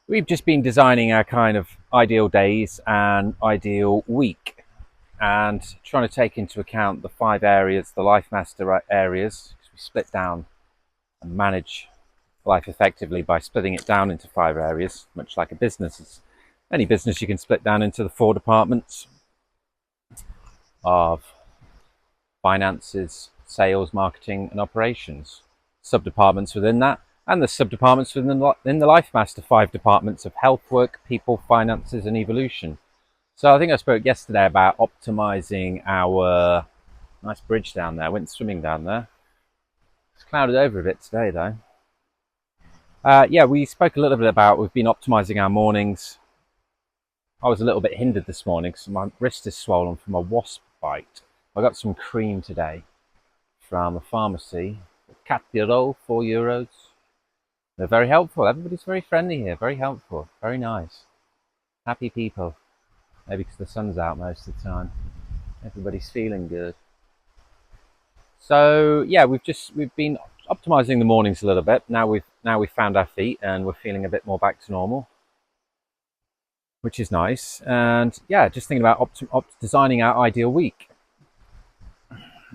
We've just been designing our kind of ideal days and ideal week and trying to take into account the 5 areas, the LIFEMASTER areas. We split down and manage life effectively by splitting it down into 5 areas, much like a business. Any business you can split down into the 4 departments of finances, sales, marketing and operations. Sub-departments within that, and the sub-departments within the LIFEMASTER 5 departments of health, work, people, finances and evolution. So I think I spoke yesterday about optimizing our nice bridge down there. I went swimming down there. It's clouded over a bit today though. Yeah, we spoke a little bit about we've been optimizing our mornings. I was a little bit hindered this morning because my wrist is swollen from a wasp bite. I got some cream today from a pharmacy. €4, €4. They're very helpful. Everybody's very friendly here, very helpful, very nice. Happy people. Maybe because the sun's out most of the time. Everybody's feeling good. So yeah, we've been optimizing the mornings a little bit. Now we've found our feet and we're feeling a bit more back to normal, which is nice. And yeah, just thinking about designing our ideal week.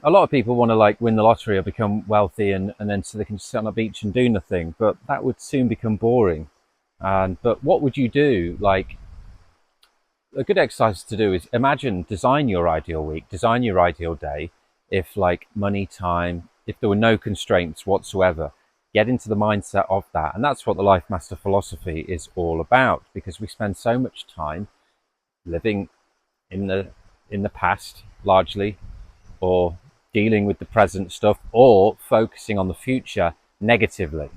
A lot of people want to like win the lottery or become wealthy and then so they can sit on a beach and do nothing, but that would soon become boring. But what would you do? Like, a good exercise to do is design your ideal week, design your ideal day. If like money, time, if there were no constraints whatsoever, get into the mindset of that. And that's what the LIFEMASTER philosophy is all about, because we spend so much time living in the past largely, or dealing with the present stuff, or focusing on the future negatively.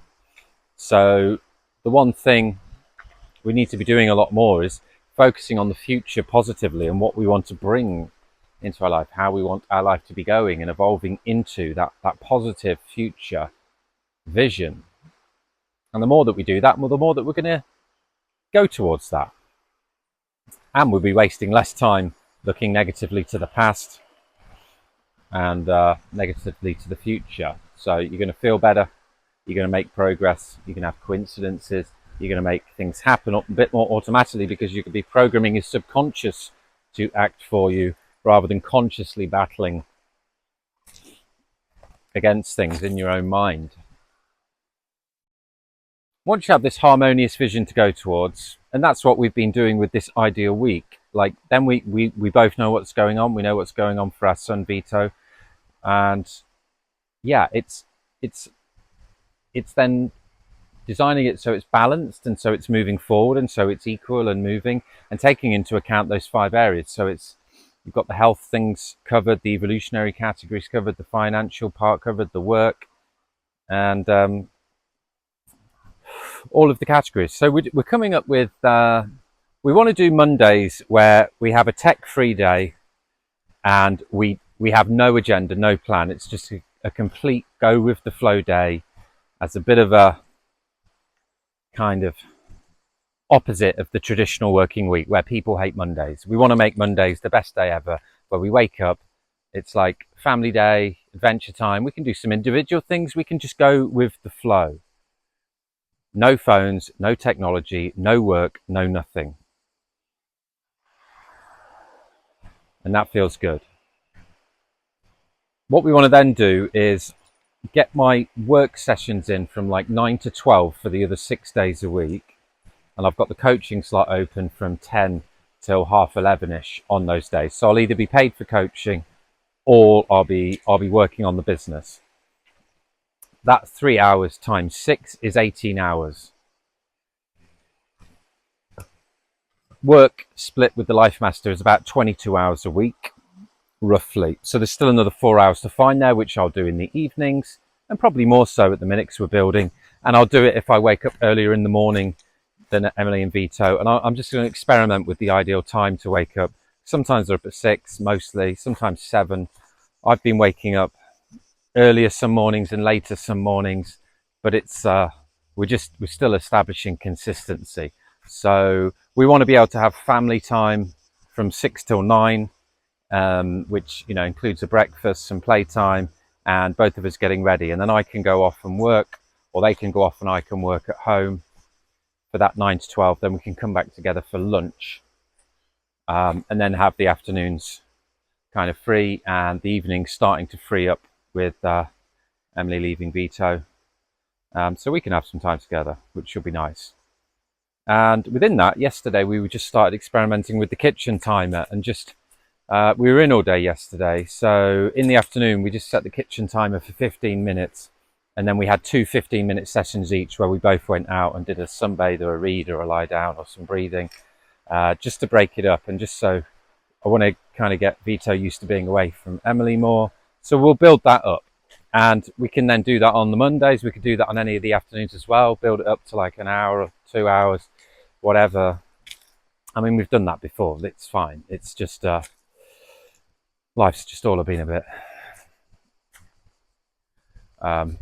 So the one thing we need to be doing a lot more is focusing on the future positively and what we want to bring into our life, how we want our life to be going and evolving into that positive future vision. And the more that we do that, the more that we're going to go towards that. And we'll be wasting less time looking negatively to the past and negatively to the future. So you're going to feel better, you're going to make progress, you're going to have coincidences, you're going to make things happen a bit more automatically because you could be programming your subconscious to act for you rather than consciously battling against things in your own mind. Once you have this harmonious vision to go towards, and that's what we've been doing with this ideal week, like then we both know what's going on. We know what's going on for our son Vito, and yeah, it's then designing it so it's balanced and so it's moving forward and so it's equal and moving and taking into account those 5 areas. So you've got the health things covered, the evolutionary categories covered, the financial part covered, the work, and all of the categories. So we're coming up with, we want to do Mondays where we have a tech-free day and we have no agenda, no plan. It's just a complete go with the flow day as a bit of a kind of opposite of the traditional working week where people hate Mondays. We want to make Mondays the best day ever, where we wake up, it's like family day, adventure time. We can do some individual things. We can just go with the flow. No phones, no technology, no work, no nothing. And that feels good. What we want to then do is get my work sessions in from like 9 to 12 for the other 6 days a week. And I've got the coaching slot open from 10 till 11:30ish on those days. So I'll either be paid for coaching or I'll be working on the business. That 3 hours times 6 is 18 hours. Work split with the LIFEMASTER is about 22 hours a week, roughly. So there's still another 4 hours to find there, which I'll do in the evenings, and probably more so at the minute because we're building. And I'll do it if I wake up earlier in the morning than Emily and Vito. And I'm just going to experiment with the ideal time to wake up. Sometimes they're up at 6, mostly, sometimes 7. I've been waking up earlier some mornings and later some mornings, but it's we're still establishing consistency. So we want to be able to have family time from 6 till 9, which includes a breakfast, some playtime, and both of us getting ready. And then I can go off and work, or they can go off and I can work at home for that 9 to 12. Then we can come back together for lunch, and then have the afternoons kind of free and the evenings starting to free up with Emily leaving Vito. So we can have some time together, which should be nice. And within that, yesterday we just started experimenting with the kitchen timer, and just we were in all day yesterday, so in the afternoon we just set the kitchen timer for 15 minutes, and then we had 2 15-minute sessions each where we both went out and did a sunbathe or a read or a lie down or some breathing, just to break it up, and just so I want to kind of get Vito used to being away from Emily more. So we'll build that up, and we can then do that on the Mondays. We could do that on any of the afternoons as well, build it up to like an hour or 2 hours, whatever. I mean, we've done that before. It's fine. It's just life's just all been a bit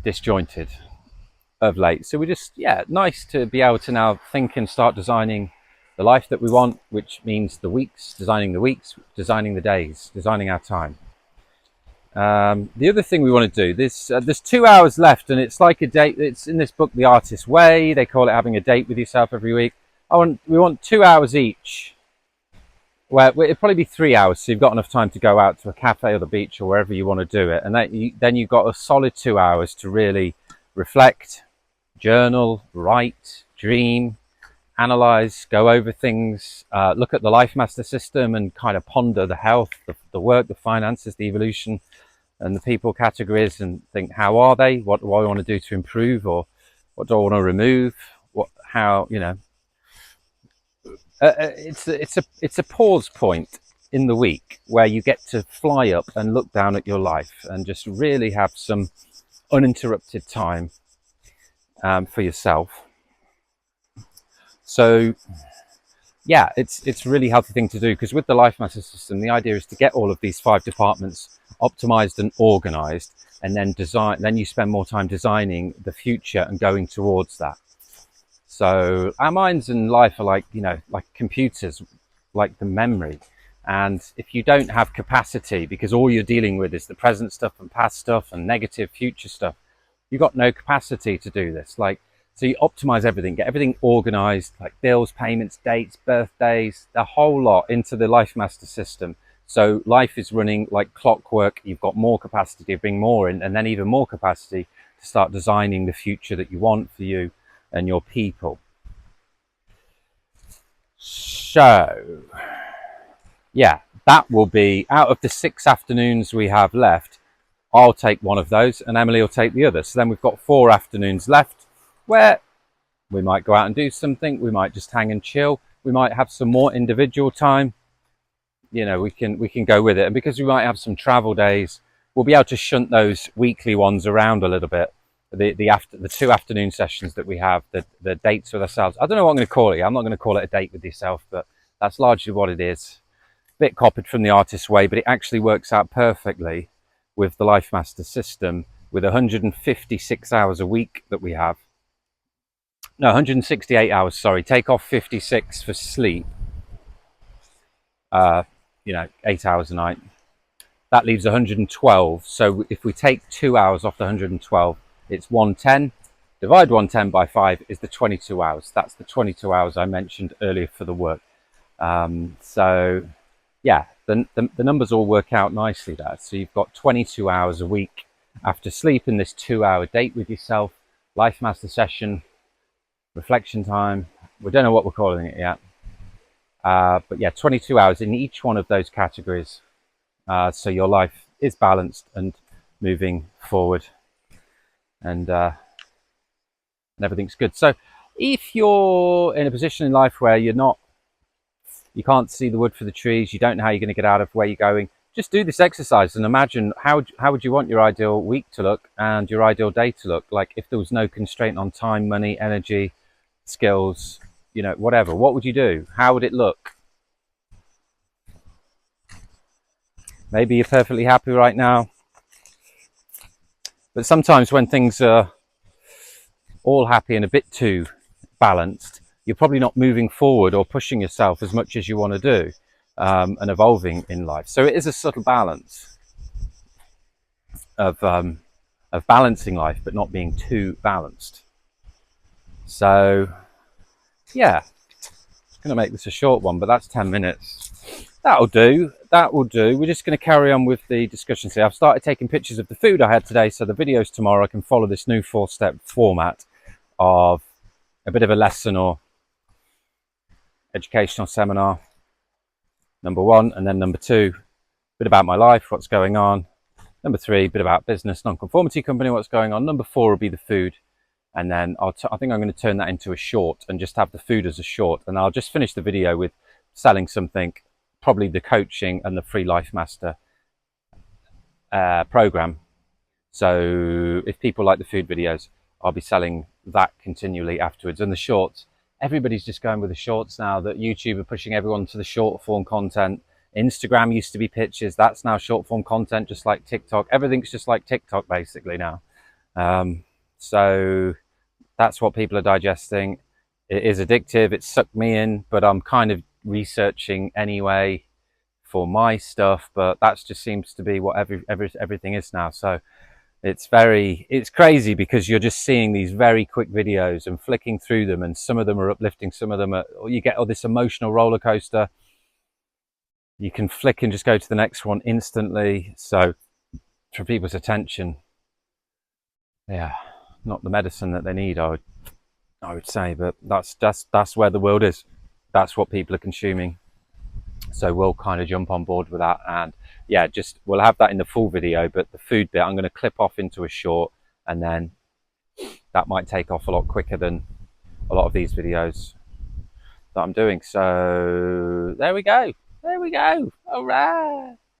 disjointed of late. So we just, yeah, nice to be able to now think and start designing the life that we want, which means the weeks, designing the days, designing our time. The other thing we want to do, there's 2 hours left, and it's like a date. It's in this book, The Artist's Way. They call it having a date with yourself every week. We want 2 hours each. Well, it'd probably be 3 hours, so you've got enough time to go out to a cafe or the beach or wherever you want to do it. And then you've got a solid 2 hours to really reflect, journal, write, dream, analyze, go over things, look at the LIFEMASTER system and kind of ponder the health, the work, the finances, the evolution, and the people categories, and think, how are they? What do I want to do to improve, or what do I want to remove? It's a pause point in the week where you get to fly up and look down at your life and just really have some uninterrupted time for yourself. So yeah, it's a really healthy thing to do, because with the LIFEMASTER system, the idea is to get all of these 5 departments optimized and organized, and then you spend more time designing the future and going towards that. So our minds and life are like, like computers, like the memory. And if you don't have capacity, because all you're dealing with is the present stuff and past stuff and negative future stuff, you've got no capacity to do this. So you optimize everything, get everything organized, like bills, payments, dates, birthdays, the whole lot into the LIFEMASTER system. So life is running like clockwork. You've got more capacity to bring more in, and then even more capacity to start designing the future that you want for you and your people. So yeah, that will be, out of the 6 afternoons we have left, I'll take one of those and Emily will take the other. So then we've got 4 afternoons left where we might go out and do something. We might just hang and chill. We might have some more individual time. We can go with it. And because we might have some travel days, we'll be able to shunt those weekly ones around a little bit. The 2 afternoon sessions that we have, the dates with ourselves. I don't know what I'm going to call it. I'm not going to call it a date with yourself, but that's largely what it is. A bit copied from The Artist's Way, but it actually works out perfectly with the LIFEMASTER system, with 156 hours a week that we have. No, 168 hours, sorry. Take off 56 for sleep. 8 hours a night. That leaves 112. So if we take 2 hours off the 112, it's 110. Divide 110 by 5 is the 22 hours. That's the 22 hours I mentioned earlier for the work. So yeah, the numbers all work out nicely there. So you've got 22 hours a week after sleep in this 2 hour date with yourself, LIFEMASTER session, reflection time. We don't know what we're calling it yet. But yeah, 22 hours in each one of those categories. So your life is balanced and moving forward, and everything's good. So if you're in a position in life where you can't see the wood for the trees, you don't know how you're going to get out of where you're going, just do this exercise and imagine how would you want your ideal week to look and your ideal day to look like if there was no constraint on time, money, energy, skills, whatever. What would you do? How would it look? Maybe you're perfectly happy right now, but sometimes when things are all happy and a bit too balanced, you're probably not moving forward or pushing yourself as much as you want to do, and evolving in life. So it is a subtle balance of balancing life, but not being too balanced. So yeah, I'm gonna make this a short one, but that's 10 minutes. That'll do. That will do. We're just going to carry on with the discussion. See, I've started taking pictures of the food I had today, so the videos tomorrow I can follow this new 4-step format of a bit of a lesson or educational seminar, number 1, and then number 2, a bit about my life, what's going on. Number 3, a bit about business, nonconformity company, what's going on. Number 4 will be the food, and then I think I'm going to turn that into a short and just have the food as a short, and I'll just finish the video with selling something, probably the coaching and the free LIFEMASTER program. So if people like the food videos, I'll be selling that continually afterwards. And the shorts, everybody's just going with the shorts now, that YouTube are pushing everyone to the short form content. Instagram used to be pictures, that's now short form content, just like TikTok. Everything's just like TikTok basically now. So that's what people are digesting. It is addictive, it sucked me in, but I'm kind of researching anyway for my stuff, but that just seems to be what everything is now. So it's crazy, because you're just seeing these very quick videos and flicking through them, and some of them are uplifting, some of them are, you get this emotional roller coaster. You can flick and just go to the next one instantly. So for people's attention, yeah, not the medicine that they need, I would say, but that's where the world is. That's what people are consuming. So we'll kind of jump on board with that, and yeah, just we'll have that in the full video, but the food bit I'm going to clip off into a short, and then that might take off a lot quicker than a lot of these videos that I'm doing. So there we go. All right.